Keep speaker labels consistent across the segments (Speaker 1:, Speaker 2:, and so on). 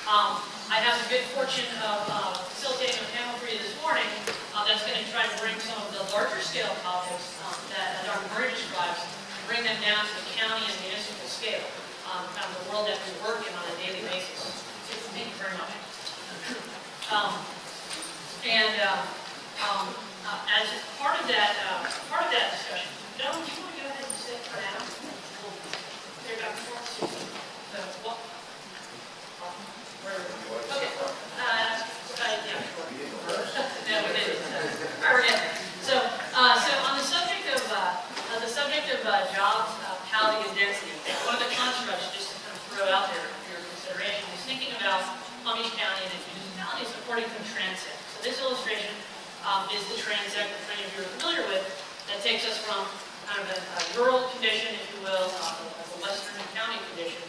Speaker 1: I have the good fortune of facilitating a panel for you this morning that's going to try to bring some of the larger scale topics that Dr. Murray describes, bring them down to the county and municipal scale, kind of the world that we work in on a daily basis. So thank you very much. As part of that discussion, Joan, do you want to go ahead and sit for now? Here, Dr. Schwartz. So, what? Okay. Yeah, sure. No, we didn't. All right, we're getting there. So on the subject of jobs, housing, and density, one of the controversies, just to kind of throw out there for your consideration, is thinking about Palm Beach County and its municipalities according to the transect. So this illustration is the transect that many of you are familiar with, that takes us from kind of a rural condition, if you will, a western county condition,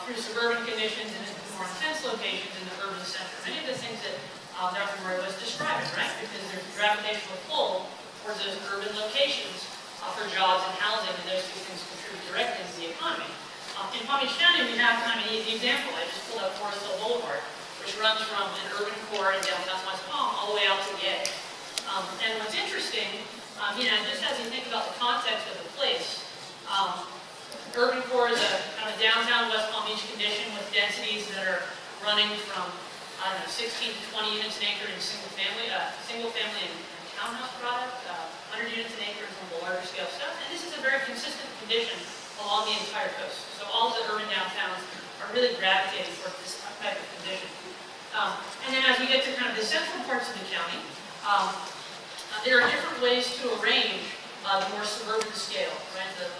Speaker 1: through suburban conditions and into more intense locations in the urban center. Many of the things that Dr. Murray was describing, right? Because there's a gravitational pull towards those urban locations for jobs and housing, and those two things contribute directly to the economy. In Palm Beach County, we have kind of an easy example. I just pulled up Forest Hill Boulevard, which runs from an urban core in downtown West Palm all the way out to the edge. And what's interesting, just as you think about the context of the place, urban core is a kind of downtown West Palm Beach condition with densities that are running from, 16 to 20 units an acre in single family and townhouse product, 100 units an acre in some of the larger scale stuff. And this is a very consistent condition along the entire coast. So all of the urban downtowns are really gravitating towards this type of condition. And then as we get to kind of the central parts of the county, there are different ways to arrange the more suburban scale, right? The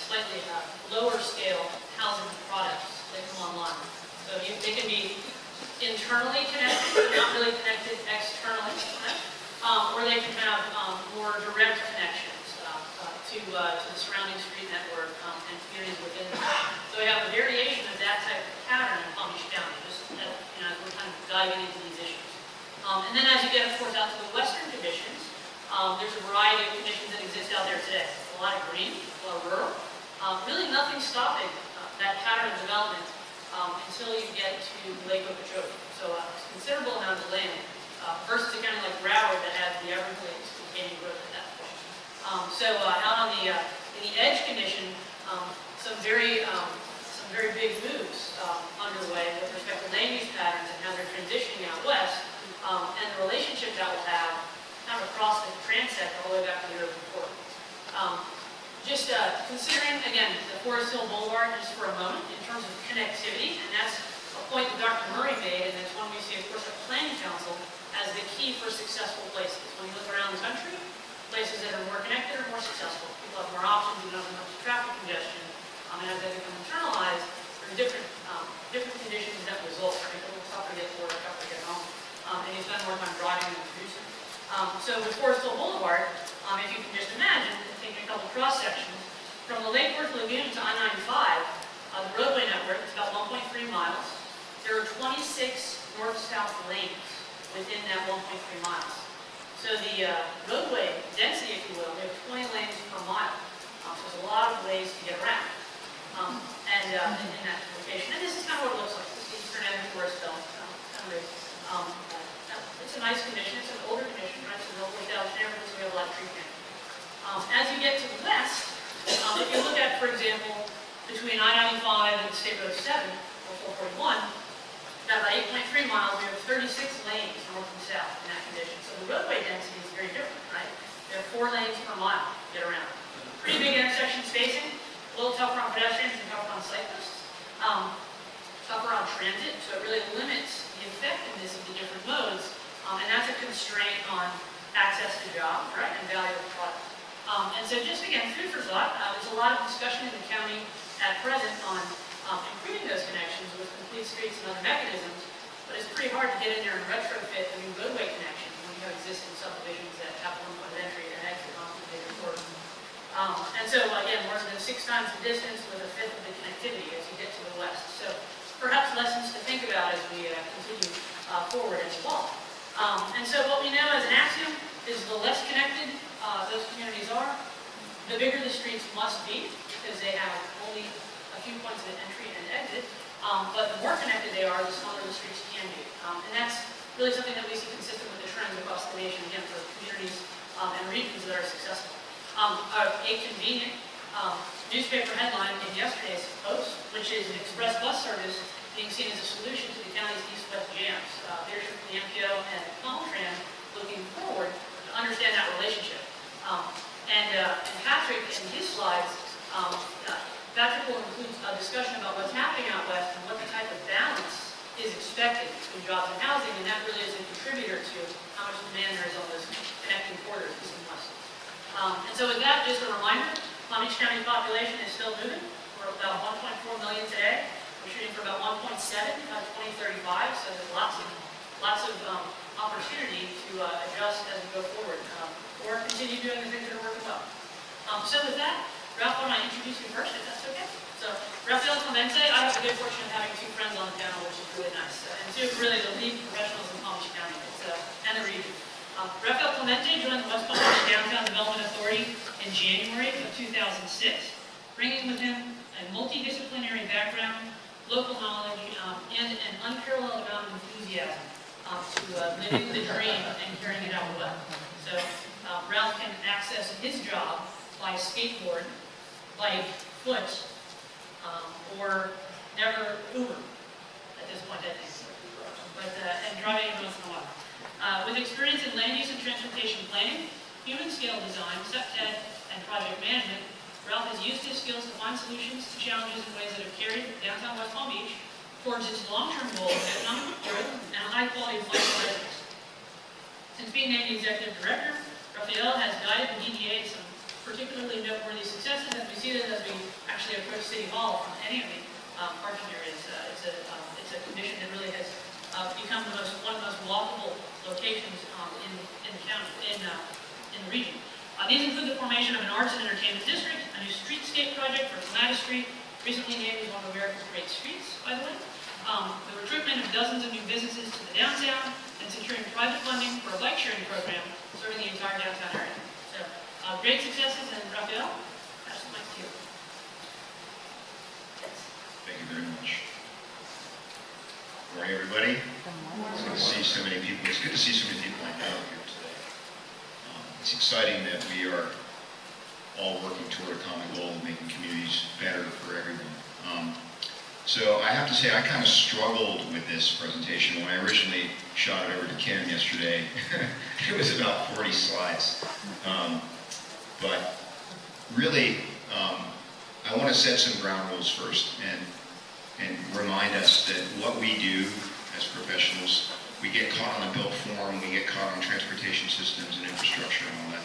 Speaker 1: slightly lower scale housing products that come online. So they can be internally connected, but not really connected externally, right? Or they can have more direct connections to the surrounding street network and communities within it. So we have a variation of that type of pattern in Palm Beach County, just as we're kind of diving into these issues. And then as you get, of course, out to the western conditions, there's a variety of conditions that exist out there today. A lot of green, a lot of rural. Really nothing stopping that pattern of development until you get to Lake Okeechobee. So a considerable amount of land versus a county like Broward that has the Everglades containing growth at that point. Out on in the edge condition, some very big moves underway with respect to land use patterns and how they're transitioning out west, and the relationship that will have kind of across the transect all the way back to the urban core. Considering, again, the Forest Hill Boulevard just for a moment in terms of connectivity, and that's a point that Dr. Murray made, and that's one we see, of course, at Planning Council as the key for successful places. When you look around the country, places that are more connected are more successful. People have more options, you don't have much traffic congestion, and as they become internalized, there are different conditions that result. Right? A little tougher to get to work, tougher to get home, and you spend more time driving than producing. So with Forest Hill Boulevard, if you can just imagine, taking a couple cross sections, from the Lake Worth Lagoon to I-95, the roadway network is about 1.3 miles. There are 26 north-south lanes within that 1.3 miles. So the roadway density, if you will, we have 20 lanes per mile. So there's a lot of ways to get around in that location. And this is kind of what it looks like. This is the eastern end of Forest Hill. It's a nice condition. It's an older condition, right? It's an older established neighborhood, so we have a lot of tree canopy. As you get to the west, if you look at, for example, between I-95 and State Road 7, or 441, about 8.3 miles, we have 36 lanes north and south in that condition. So the roadway density is very different, right? We have 4 lanes per mile to get around. Pretty big intersection spacing, a little tougher on pedestrians and tougher on cyclists, tougher on transit, so it really limits the effectiveness of the different modes, and that's a constraint on access to jobs, right, and value of product. And so just again, food for thought, there's a lot of discussion in the county at present on improving those connections with complete streets and other mechanisms, but it's pretty hard to get in there and retrofit a new roadway connection when you have existing subdivisions that have one point of entry and exit onto the bigger core. And so again, more than 6 times the distance with a fifth of the connectivity as you get to the west. So perhaps lessons to think about as we continue forward and evolve. And so what we know as an axiom is the less connected those communities are, the bigger the streets must be, because they have only a few points of entry and exit, but the more connected they are, the smaller the streets can be. And that's really something that we see consistent with the trends across the nation, again, for communities and regions that are successful. A convenient newspaper headline in yesterday's Post, which is express bus service being seen as a solution to the county's east-west jams. Leadership from the MPO and Caltran looking forward to understand that relationship. And Patrick, in his slides, Patrick will include a discussion about what's happening out west and what the type of balance is expected between jobs and housing, and that really is a contributor to how much demand there is on those connecting corridors, east and west. And so with that, just a reminder, Palm Beach County's population is still moving. We're about 1.4 million today. We're shooting for about 1.7 by 2035, so there's lots of opportunity to adjust as we go forward, or continue doing the things that are working well. So with that, Ralph, why don't I introduce you first, if that's okay? So, Rafael Clemente, I have the good fortune of having two friends on the panel, which is really nice, and two really the lead professionals in Palm Beach County and the region. Rafael Clemente joined the West Palm Beach Downtown Development Authority in January of 2006, bringing with him a multidisciplinary background, local knowledge, and an unparalleled amount of enthusiasm to living the dream and carrying it out well. So, Ralph can access his job by skateboard, bike, foot, or never Uber at this point, I think. But, and driving every once in a while. With experience in land use and transportation planning, human scale design, SEPTED, and project management, Ralph has used his skills to find solutions to challenges in ways that have carried downtown West Palm Beach towards its long-term goal of economic growth and high-quality life for residents. Since being named the executive director, Rafael has guided the DDA to some particularly noteworthy successes, and we see that as we actually approach City Hall from any of the parking areas. It's a commission that really has become one of the most walkable locations in the county, in the region. These include the formation of an arts and entertainment district, a new streetscape project for Clematis Street, recently named as one of America's great streets, by the way, the recruitment of dozens of new businesses to the downtown, and securing private funding for a bike sharing program serving the entire downtown area. So, great successes, and Rafael, pass the mic to you.
Speaker 2: Thank you very much. Good morning, everybody. It's good to see so many people. It's good to see so many people like that here today. It's exciting that we are all working toward a common goal of making communities better for everyone. So I have to say, I kind of struggled with this presentation. When I originally shot it over to Kim yesterday, it was about 40 slides. But really, I want to set some ground rules first and remind us that what we do as professionals, we get caught on the built form, we get caught on transportation systems and infrastructure and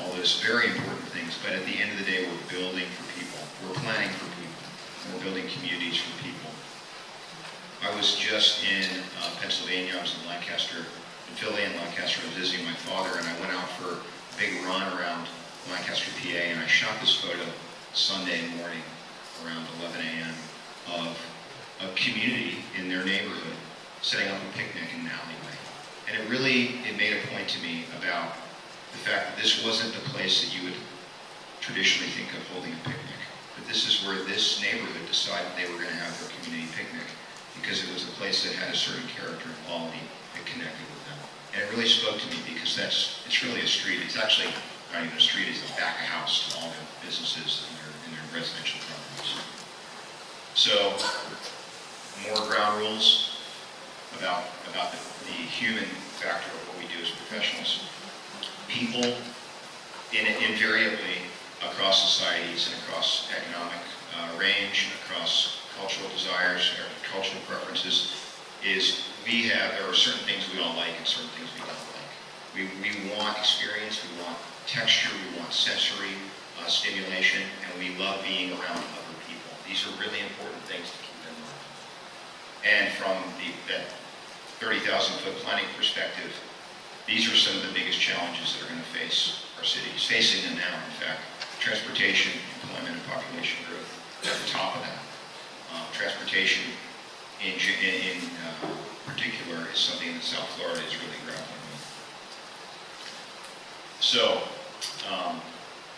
Speaker 2: all those very important things. But at the end of the day, we're building for people. We're planning for people. We're building communities for people. I was just in Pennsylvania. I was in Lancaster, in Philly and Lancaster. I was visiting my father, and I went out for a big run around Lancaster, PA, and I shot this photo Sunday morning around 11 a.m. of a community in their neighborhood setting up a picnic in an alleyway. And it made a point to me about the fact that this wasn't the place that you would traditionally think of holding a picnic. But this is where this neighborhood decided they were going to have their community picnic because it was a place that had a certain character and quality that connected with them. And it really spoke to me because it's really a street. It's actually not even a street, it's a back of house to all the businesses in their residential properties. So, more ground rules about the human factor of what we do as professionals. People, invariably, across societies and across economic range, across cultural desires, or cultural preferences, there are certain things we all like and certain things we don't like. We want experience, we want texture, we want sensory stimulation, and we love being around other people. These are really important things to keep in mind. And from that 30,000-foot planning perspective, these are some of the biggest challenges that are going to face our cities, facing them now, in fact. Transportation, employment, and population growth at the top of that. Transportation in particular is something that South Florida is really grappling with. So,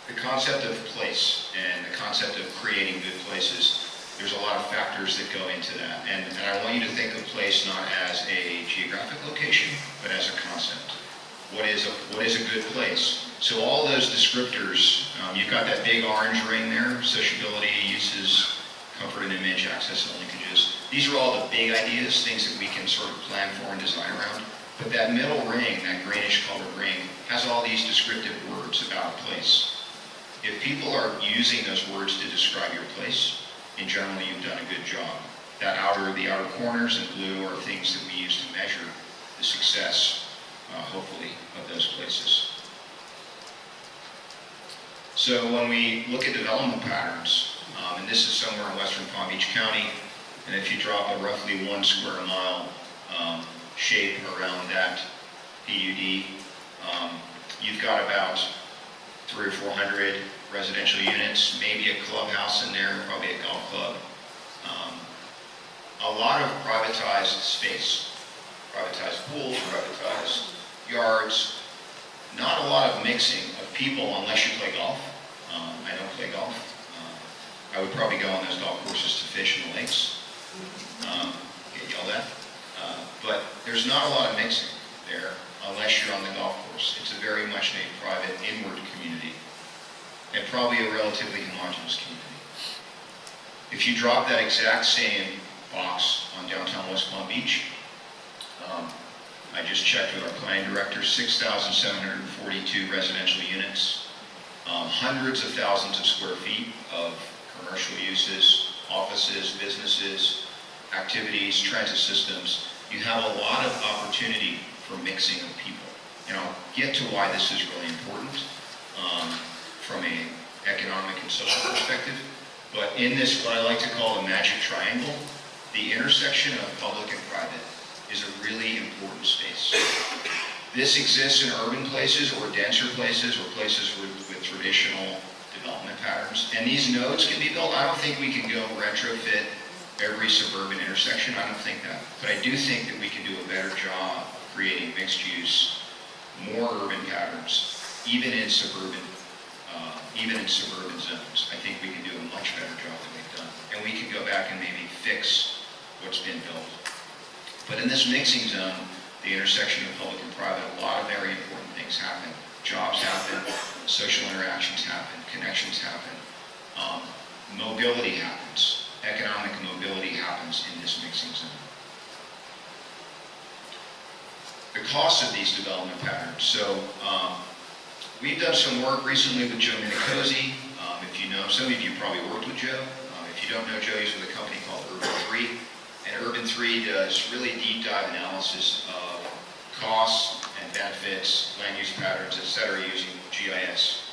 Speaker 2: the concept of place and the concept of creating good places There's a lot of factors that go into that. And I want you to think of place not as a geographic location, but as a concept. What is a good place? So all those descriptors, you've got that big orange ring there, sociability, uses, comfort and image, access and linkages. These are all the big ideas, things that we can sort of plan for and design around. But that middle ring, that greenish colored ring, has all these descriptive words about a place. If people are using those words to describe your place, in general, you've done a good job. The outer corners in blue are things that we use to measure the success, hopefully, of those places. So when we look at development patterns, and this is somewhere in western Palm Beach County, and if you drop a roughly 1 square mile shape around that PUD, you've got about 300 or 400 residential units, maybe a clubhouse in there, probably a golf club. A lot of privatized space, privatized pools, privatized yards, not a lot of mixing of people unless you play golf. I don't play golf. I would probably go on those golf courses to fish in the lakes, get yelled at. But there's not a lot of mixing there unless you're on the golf course. It's a very much a private, inward community, and probably a relatively homogeneous community. If you drop that exact same box on downtown West Palm Beach, I just checked with our planning director, 6,742 residential units, hundreds of thousands of square feet of commercial uses, offices, businesses, activities, transit systems. You have a lot of opportunity for mixing of people. And I'll get to why this is really important from an economic and social perspective. But in this, what I like to call the magic triangle, the intersection of public and private is a really important space. This exists in urban places or denser places or places with traditional development patterns. And these nodes can be built. I don't think we can go retrofit every suburban intersection. I don't think that. But I do think that we can do a better job of creating mixed use, more urban patterns, even in suburban zones. I think we can do a much better job than we've done. And we can go back and maybe fix what's been built. But in this mixing zone, the intersection of public and private, a lot of very important things happen. Jobs happen, social interactions happen, connections happen, mobility happens, economic mobility happens in this mixing zone. The cost of these development patterns. So we've done some work recently with Joe Minicozy. If you know, some of you probably worked with Joe. If you don't know Joe, he's with a company called Urban 3. And Urban 3 does really deep dive analysis of costs and benefits, land use patterns, etc. using GIS.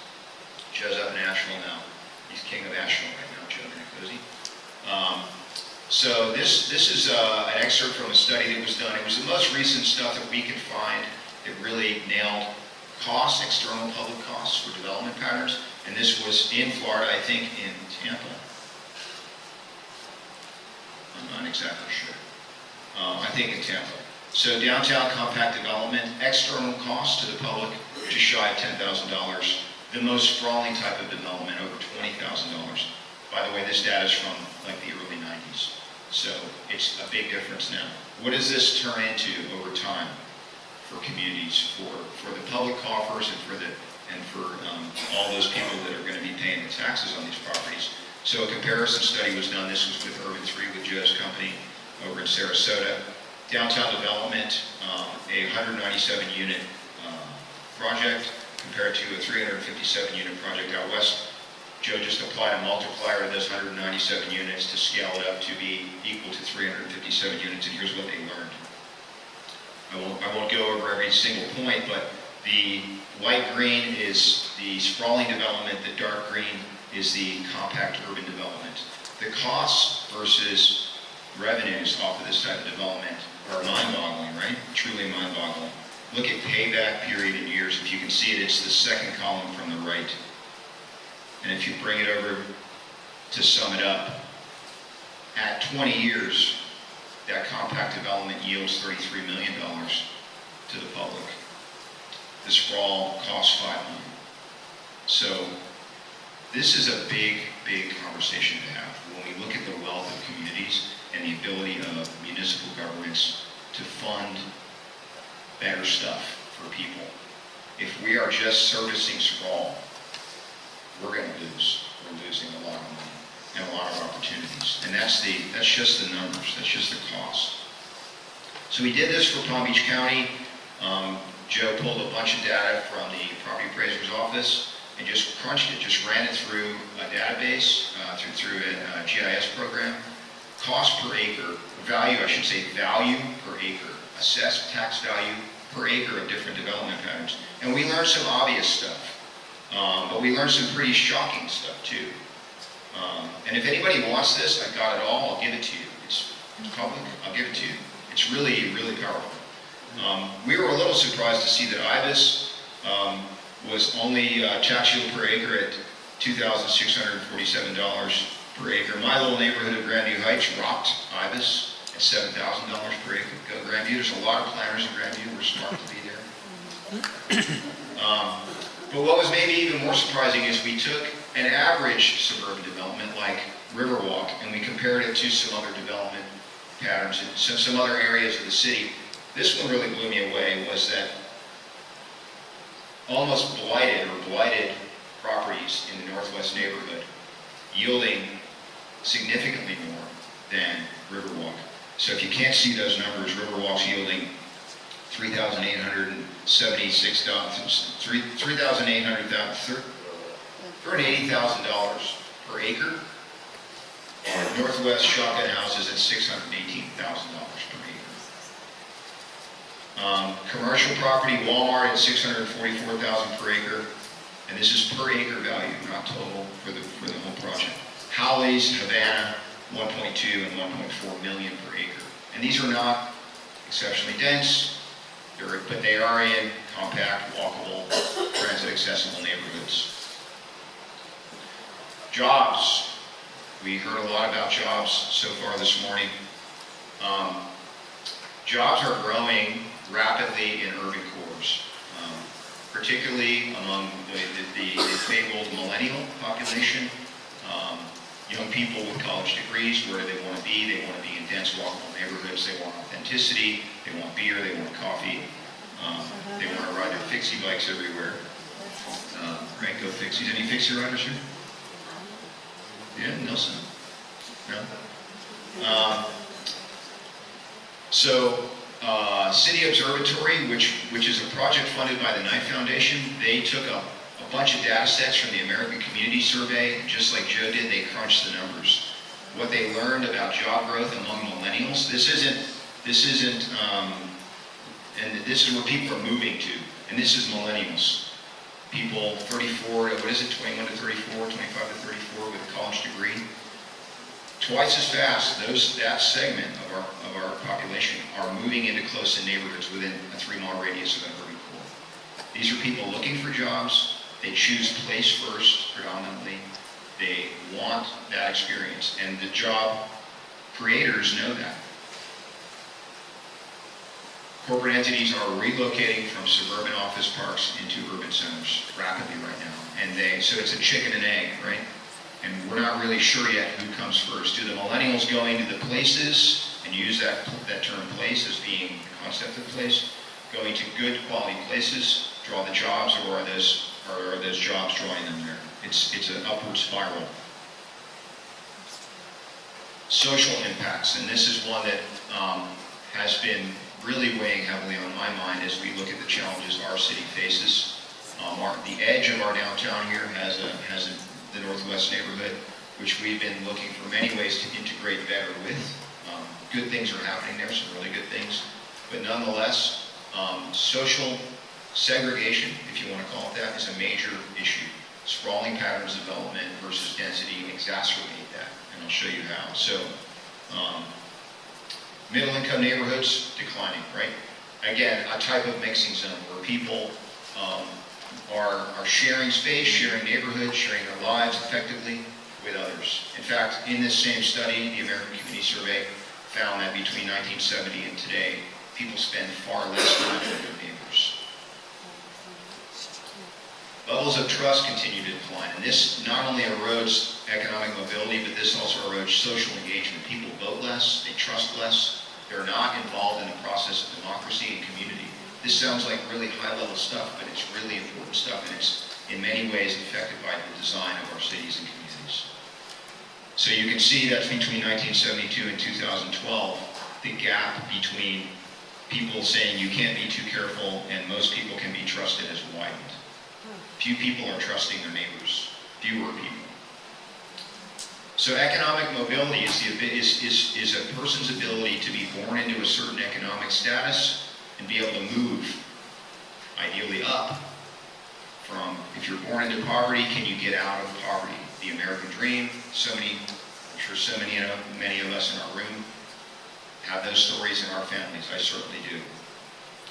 Speaker 2: Joe's up in Asheville now. He's king of Asheville right now, Joe Minicozy. So this is an excerpt from a study that was done. It was the most recent stuff that we could find that really nailed costs, external public costs for development patterns. And this was in Florida, I think in Tampa. I'm not exactly sure. I think in Tampa. So downtown compact development, external cost to the public, just shy of $10,000. The most sprawling type of development, over $20,000. By the way, this data is from like the early 90s. So it's a big difference now. What does this turn into over time for communities, for the public coffers and for all those people that are going to be paying the taxes on these properties? So a comparison study was done. This was with Urban 3 with Joe's company over in Sarasota. Downtown development, a 197 unit project compared to a 357 unit project out west. Joe just applied a multiplier to those 197 units to scale it up to be equal to 357 units, and here's what they learned. I won't go over every single point, but the light green is the sprawling development, the dark green is the compact urban development. The costs versus revenues off of this type of development are mind-boggling, right? Truly mind-boggling. Look at payback period in years. If you can see it, it's the second column from the right. And if you bring it over to sum it up, at 20 years, that compact development yields $33 million to the public. The sprawl costs $5 million. So this is a big, big conversation to have when we look at the wealth the ability of municipal governments to fund better stuff for people. If we are just servicing sprawl, we're going to lose. We're losing a lot of money and a lot of opportunities. And that's just the numbers. That's just the cost. So we did this for Palm Beach County. Joe pulled a bunch of data from the property appraiser's office and just crunched it, just ran it through a database, through a GIS program. Cost per acre, value, I should say value per acre, assessed tax value per acre of different development patterns. And we learned some obvious stuff, but we learned some pretty shocking stuff too. And if anybody wants this, I've got it all, I'll give it to you. It's public, I'll give it to you. It's really, really powerful. We were a little surprised to see that IBIS was only tax yield per acre at $2,647 per acre. My little neighborhood of Grandview Heights rocked IBIS at $7,000 per acre. Go Grandview. There's a lot of planners in Grandview. We're smart to be there. But what was maybe even more surprising is we took an average suburban development like Riverwalk and we compared it to some other development patterns in some other areas of the city. This one really blew me away, was that almost blighted properties in the Northwest neighborhood yielding significantly more than Riverwalk. So if you can't see those numbers, Riverwalk's yielding $380,000 per acre. Northwest shotgun houses at $618,000 per acre. Commercial property, Walmart at $644,000 per acre, and this is per acre value, not total for the whole project. Howley's, Havana, 1.2 and 1.4 million per acre. And these are not exceptionally dense, but they are in compact, walkable, transit accessible neighborhoods. Jobs. We heard a lot about jobs so far this morning. Jobs are growing rapidly in urban cores, particularly among the fabled millennial population. Young people with college degrees, where do they want to be? They want to be in dense, walkable neighborhoods. They want authenticity. They want beer. They want coffee. They want to ride their fixie bikes everywhere. Right? Go fixies. Any fixie riders here? Yeah, Nelson. No? City Observatory, which is a project funded by the Knight Foundation, they took a bunch of data sets from the American Community Survey, just like Joe did, they crunched the numbers. What they learned about job growth among millennials, this is where people are moving to, and this is millennials. People 34 to, 21 to 34, 25 to 34 with a college degree. Twice as fast, that segment of our population are moving into close-in neighborhoods within a 3-mile radius of an urban core. These are people looking for jobs. They choose place first, predominantly. They want that experience, and the job creators know that. Corporate entities are relocating from suburban office parks into urban centers rapidly right now. So it's a chicken and egg, right? And we're not really sure yet who comes first. Do the millennials go into the places and use that term place as being the concept of place, going to good quality places, draw the jobs, or are those jobs drawing them there? It's an upward spiral. Social impacts, and this is one that has been really weighing heavily on my mind as we look at the challenges our city faces. The edge of our downtown here has the Northwest neighborhood, which we've been looking for many ways to integrate better with. Good things are happening there, some really good things. But nonetheless, social segregation, if you want to call it that, is a major issue. Sprawling patterns of development versus density exacerbate that, and I'll show you how. So, middle-income neighborhoods declining, right? Again, a type of mixing zone where people are sharing space, sharing neighborhoods, sharing their lives effectively with others. In fact, in this same study, the American Community Survey found that between 1970 and today, people spend far less time with their neighbors. Levels of trust continue to decline, and this not only erodes economic mobility, but this also erodes social engagement. People vote less, they trust less, they're not involved in the process of democracy and community. This sounds like really high-level stuff, but it's really important stuff, and it's in many ways affected by the design of our cities and communities. So you can see that between 1972 and 2012, the gap between people saying you can't be too careful and most people can be trusted has widened. Few people are trusting their neighbors, fewer people. So economic mobility is a person's ability to be born into a certain economic status and be able to move, ideally up, from if you're born into poverty, can you get out of poverty? The American dream, I'm sure so many of us in our room have those stories in our families. I certainly do.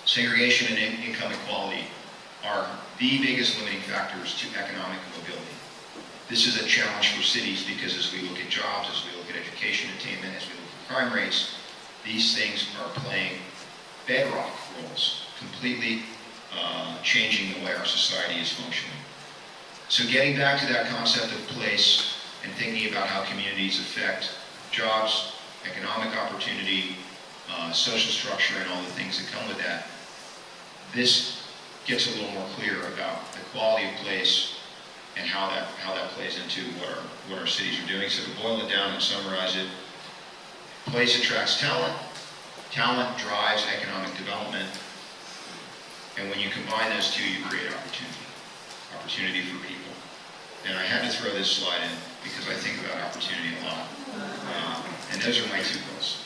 Speaker 2: Segregation and income equality are the biggest limiting factors to economic mobility. This is a challenge for cities because as we look at jobs, as we look at education attainment, as we look at crime rates, these things are playing bedrock roles, completely changing the way our society is functioning. So getting back to that concept of place and thinking about how communities affect jobs, economic opportunity, social structure, and all the things that come with that, this gets a little more clear about the quality of place and how that plays into what our cities are doing. So to boil it down and summarize it, place attracts talent, talent drives economic development, and when you combine those two, you create opportunity for people. And I had to throw this slide in because I think about opportunity a lot. And those are my two goals.